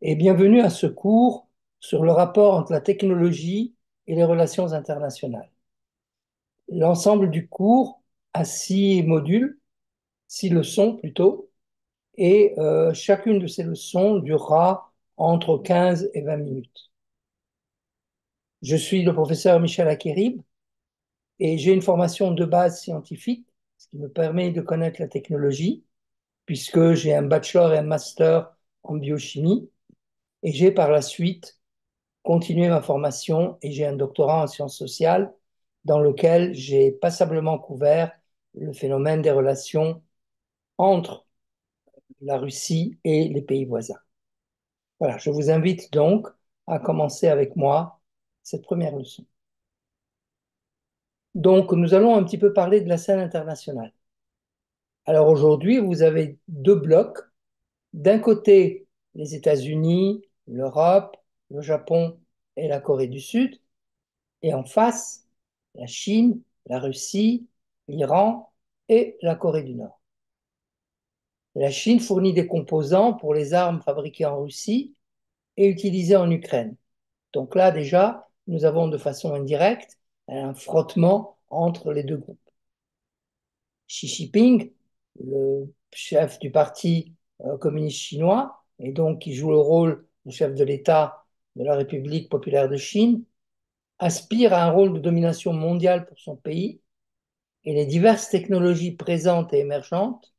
Et bienvenue à ce cours sur le rapport entre la technologie et les relations internationales. L'ensemble du cours a 6 modules, 6 leçons plutôt, et chacune de ces leçons durera entre 15 et 20 minutes. Je suis le professeur Michel Akerib et j'ai une formation de base scientifique, ce qui me permet de connaître la technologie, puisque j'ai un bachelor et un master en biochimie, et j'ai par la suite continuer ma formation et j'ai un doctorat en sciences sociales dans lequel j'ai passablement couvert le phénomène des relations entre la Russie et les pays voisins. Voilà, je vous invite donc à commencer avec moi cette première leçon. Donc, nous allons un petit peu parler de la scène internationale. Alors aujourd'hui, vous avez 2 blocs. D'un côté, les États-Unis, l'Europe, le Japon et la Corée du Sud. Et en face, la Chine, la Russie, l'Iran et la Corée du Nord. La Chine fournit des composants pour les armes fabriquées en Russie et utilisées en Ukraine. Donc là, déjà, nous avons de façon indirecte un frottement entre les 2 groupes. Xi Jinping, le chef du parti communiste chinois, et donc qui joue le rôle de chef de l'État de la République populaire de Chine, aspire à un rôle de domination mondiale pour son pays et les diverses technologies présentes et émergentes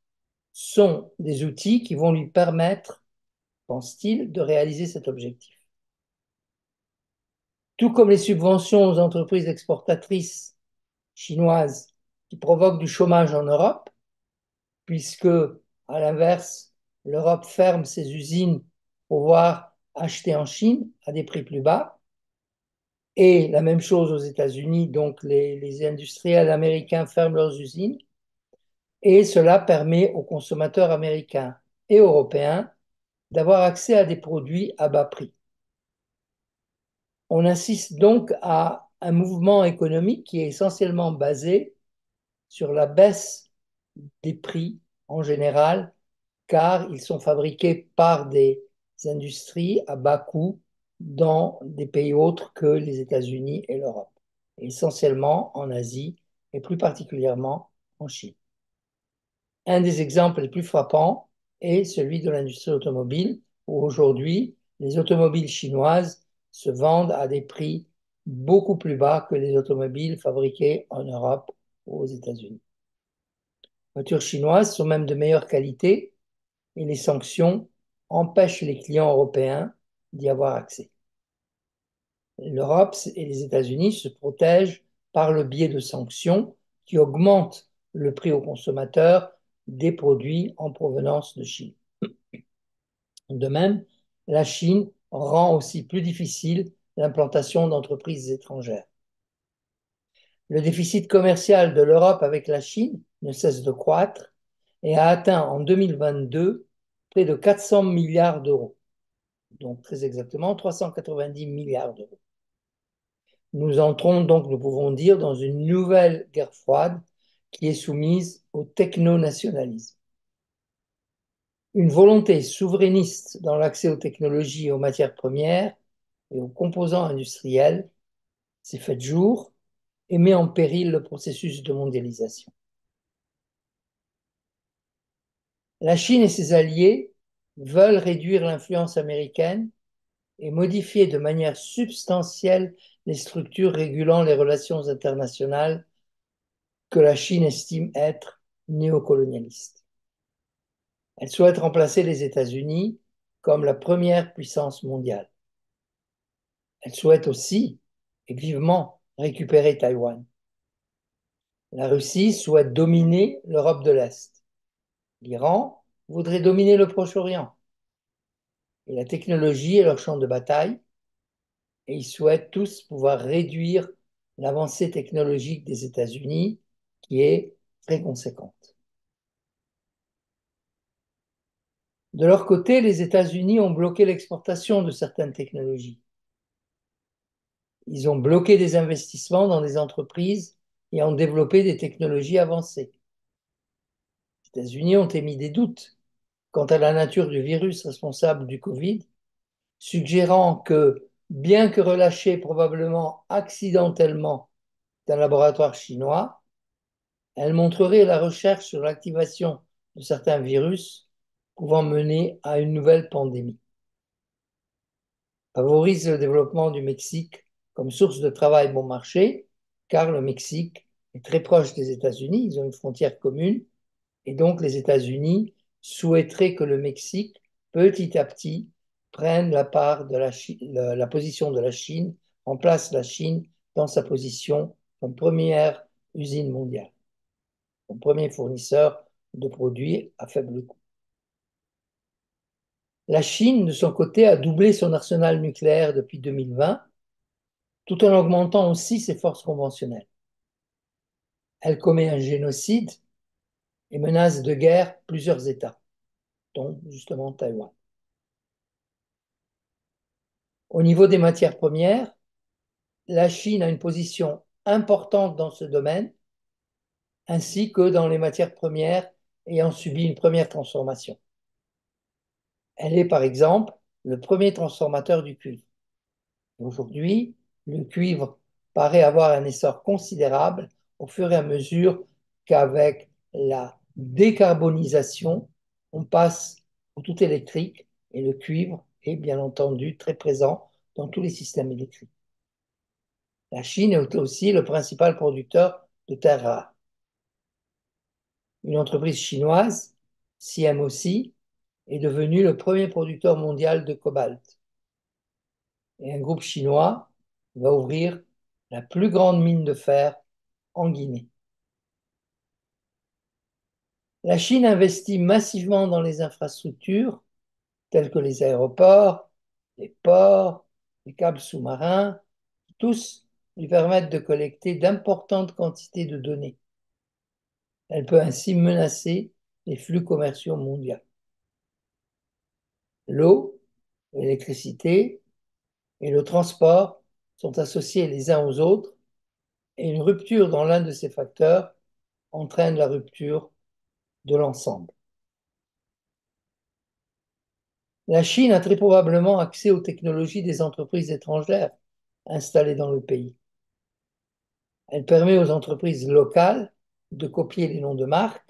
sont des outils qui vont lui permettre, pense-t-il, de réaliser cet objectif. Tout comme les subventions aux entreprises exportatrices chinoises qui provoquent du chômage en Europe, puisque, à l'inverse, l'Europe ferme ses usines pour pouvoir acheter en Chine à des prix plus bas. Et la même chose aux États-Unis, donc les industriels américains ferment leurs usines. Et cela permet aux consommateurs américains et européens d'avoir accès à des produits à bas prix. On assiste donc à un mouvement économique qui est essentiellement basé sur la baisse des prix en général, car ils sont fabriqués par des industries à bas coût dans des pays autres que les États-Unis et l'Europe, essentiellement en Asie et plus particulièrement en Chine. Un des exemples les plus frappants est celui de l'industrie automobile, où aujourd'hui, les automobiles chinoises se vendent à des prix beaucoup plus bas que les automobiles fabriquées en Europe ou aux États-Unis. Les voitures chinoises sont même de meilleure qualité et les sanctions empêchent les clients européens d'y avoir accès. L'Europe et les États-Unis se protègent par le biais de sanctions qui augmentent le prix aux consommateurs des produits en provenance de Chine. De même, la Chine rend aussi plus difficile l'implantation d'entreprises étrangères. Le déficit commercial de l'Europe avec la Chine ne cesse de croître et a atteint en 2022 près de 400 milliards d'euros, donc très exactement 390 milliards d'euros. Nous entrons donc, nous pouvons dire, dans une nouvelle guerre froide qui est soumise au techno-nationalisme. Une volonté souverainiste dans l'accès aux technologies et aux matières premières et aux composants industriels s'est faite jour et met en péril le processus de mondialisation. La Chine et ses alliés veulent réduire l'influence américaine et modifier de manière substantielle les structures régulant les relations internationales que la Chine estime être néocolonialistes. Elle souhaite remplacer les États-Unis comme la première puissance mondiale. Elle souhaite aussi, et vivement, récupérer Taïwan. La Russie souhaite dominer l'Europe de l'Est. L'Iran voudrait dominer le Proche-Orient. Et la technologie est leur champ de bataille, et ils souhaitent tous pouvoir réduire l'avancée technologique des États-Unis, qui est très conséquente. De leur côté, les États-Unis ont bloqué l'exportation de certaines technologies. Ils ont bloqué des investissements dans des entreprises et ont développé des technologies avancées. Les États-Unis ont émis des doutes quant à la nature du virus responsable du Covid suggérant que, bien que relâchée probablement accidentellement d'un laboratoire chinois, elle montrerait la recherche sur l'activation de certains virus pouvant mener à une nouvelle pandémie. Favorise le développement du Mexique comme source de travail bon marché, car le Mexique est très proche des États-Unis, ils ont une frontière commune, et donc les États-Unis souhaiteraient que le Mexique, petit à petit, prenne la part de la position de la Chine, remplace la Chine dans sa position comme première usine mondiale, comme premier fournisseur de produits à faible coût. La Chine, de son côté, a doublé son arsenal nucléaire depuis 2020, tout en augmentant aussi ses forces conventionnelles. Elle commet un génocide et menace de guerre plusieurs États, dont justement Taïwan. Au niveau des matières premières, la Chine a une position importante dans ce domaine, ainsi que dans les matières premières ayant subi une première transformation. Elle est par exemple le premier transformateur du cuivre. Aujourd'hui, le cuivre paraît avoir un essor considérable au fur et à mesure qu'avec la décarbonisation, on passe au tout électrique et le cuivre est bien entendu très présent dans tous les systèmes électriques. La Chine est aussi le principal producteur de terres rares. Une entreprise chinoise, CMOC, est devenue le premier producteur mondial de cobalt. Et un groupe chinois va ouvrir la plus grande mine de fer en Guinée. La Chine investit massivement dans les infrastructures telles que les aéroports, les ports, les câbles sous-marins, qui tous lui permettent de collecter d'importantes quantités de données. Elle peut ainsi menacer les flux commerciaux mondiaux. L'eau, l'électricité et le transport sont associés les uns aux autres et une rupture dans l'un de ces facteurs entraîne la rupture de l'ensemble. La Chine a très probablement accès aux technologies des entreprises étrangères installées dans le pays. Elle permet aux entreprises locales de copier les noms de marques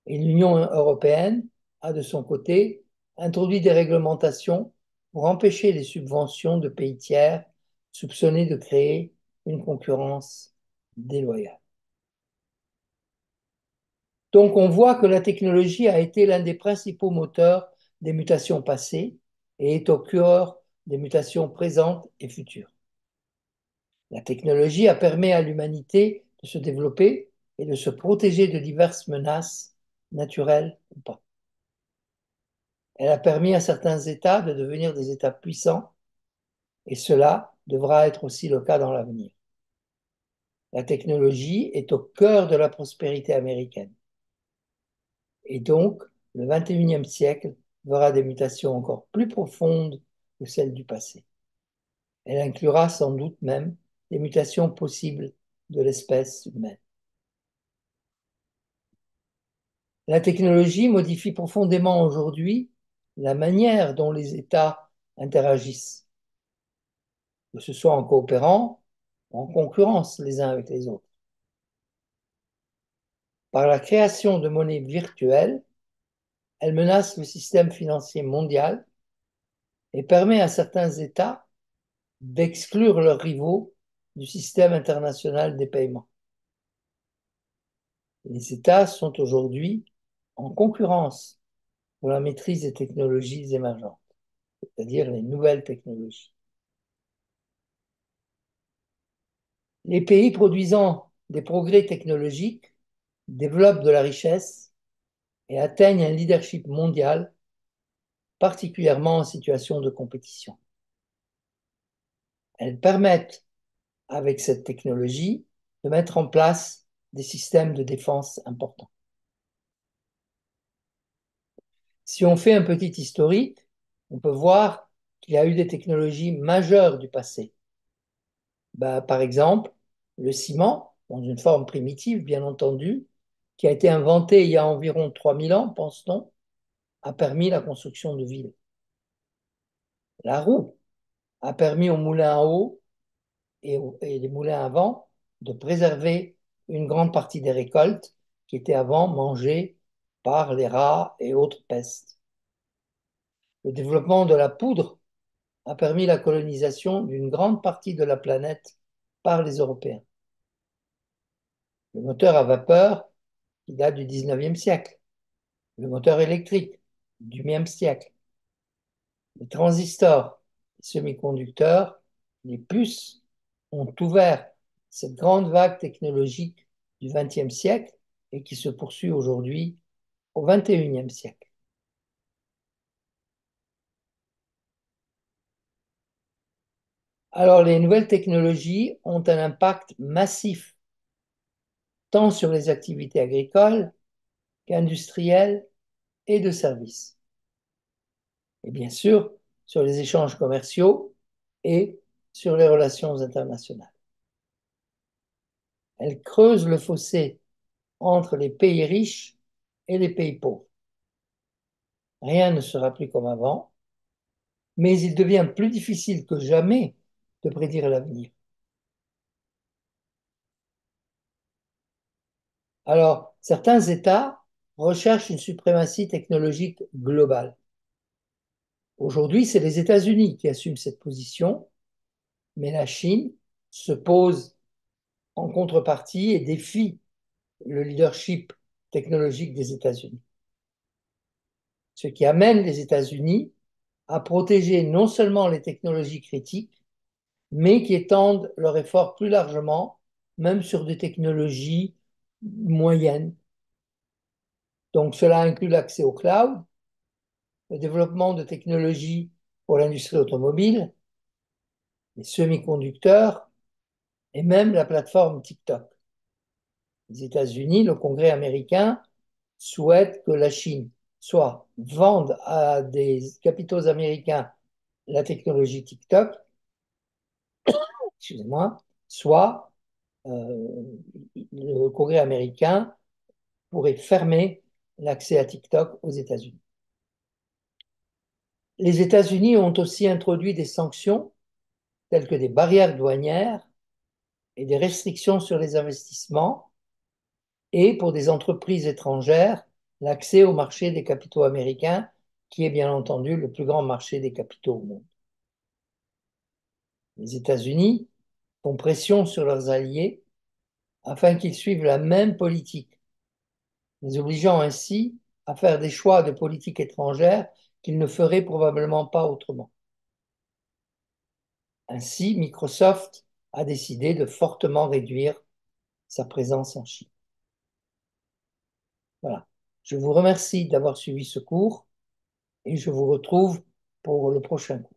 et l'Union européenne a de son côté introduit des réglementations pour empêcher les subventions de pays tiers soupçonnés de créer une concurrence déloyale. Donc on voit que la technologie a été l'un des principaux moteurs des mutations passées et est au cœur des mutations présentes et futures. La technologie a permis à l'humanité de se développer et de se protéger de diverses menaces, naturelles ou pas. Elle a permis à certains États de devenir des États puissants et cela devra être aussi le cas dans l'avenir. La technologie est au cœur de la prospérité américaine. Et donc, le XXIe siècle verra des mutations encore plus profondes que celles du passé. Elle inclura sans doute même des mutations possibles de l'espèce humaine. La technologie modifie profondément aujourd'hui la manière dont les États interagissent, que ce soit en coopérant ou en concurrence les uns avec les autres. Par la création de monnaies virtuelles, elle menace le système financier mondial et permet à certains États d'exclure leurs rivaux du système international des paiements. Les États sont aujourd'hui en concurrence pour la maîtrise des technologies émergentes, c'est-à-dire les nouvelles technologies. Les pays produisant des progrès technologiques développent de la richesse et atteignent un leadership mondial, particulièrement en situation de compétition. Elles permettent, avec cette technologie, de mettre en place des systèmes de défense importants. Si on fait un petit historique, on peut voir qu'il y a eu des technologies majeures du passé. Par exemple, le ciment, dans une forme primitive, bien entendu, qui a été inventé il y a environ 3000 ans, pense-t-on, a permis la construction de villes. La roue a permis aux moulins à eau et les moulins à vent de préserver une grande partie des récoltes qui étaient avant mangées par les rats et autres pestes. Le développement de la poudre a permis la colonisation d'une grande partie de la planète par les Européens. Le moteur à vapeur, qui date du 19e siècle, le moteur électrique du même siècle, les transistors, les semi-conducteurs, les puces ont ouvert cette grande vague technologique du XXe siècle et qui se poursuit aujourd'hui au XXIe siècle. Alors, les nouvelles technologies ont un impact massif tant sur les activités agricoles qu'industrielles et de services. Et bien sûr, sur les échanges commerciaux et sur les relations internationales. Elles creusent le fossé entre les pays riches et les pays pauvres. Rien ne sera plus comme avant, mais il devient plus difficile que jamais de prédire l'avenir. Alors, certains États recherchent une suprématie technologique globale. Aujourd'hui, c'est les États-Unis qui assument cette position, mais la Chine se pose en contrepartie et défie le leadership technologique des États-Unis. Ce qui amène les États-Unis à protéger non seulement les technologies critiques, mais qui étendent leur effort plus largement, même sur des technologies moyennes. Donc cela inclut l'accès au cloud, le développement de technologies pour l'industrie automobile, les semi-conducteurs et même la plateforme TikTok. Les États-Unis, le Congrès américain, souhaite que la Chine soit vende à des capitaux américains la technologie TikTok, excusez-moi, soit le Congrès américain pourrait fermer l'accès à TikTok aux États-Unis. Les États-Unis ont aussi introduit des sanctions telles que des barrières douanières et des restrictions sur les investissements et pour des entreprises étrangères, l'accès au marché des capitaux américains, qui est bien entendu le plus grand marché des capitaux au monde. Les États-Unis font pression sur leurs alliés afin qu'ils suivent la même politique, les obligeant ainsi à faire des choix de politique étrangère qu'ils ne feraient probablement pas autrement. Ainsi, Microsoft a décidé de fortement réduire sa présence en Chine. Voilà. Je vous remercie d'avoir suivi ce cours et je vous retrouve pour le prochain cours.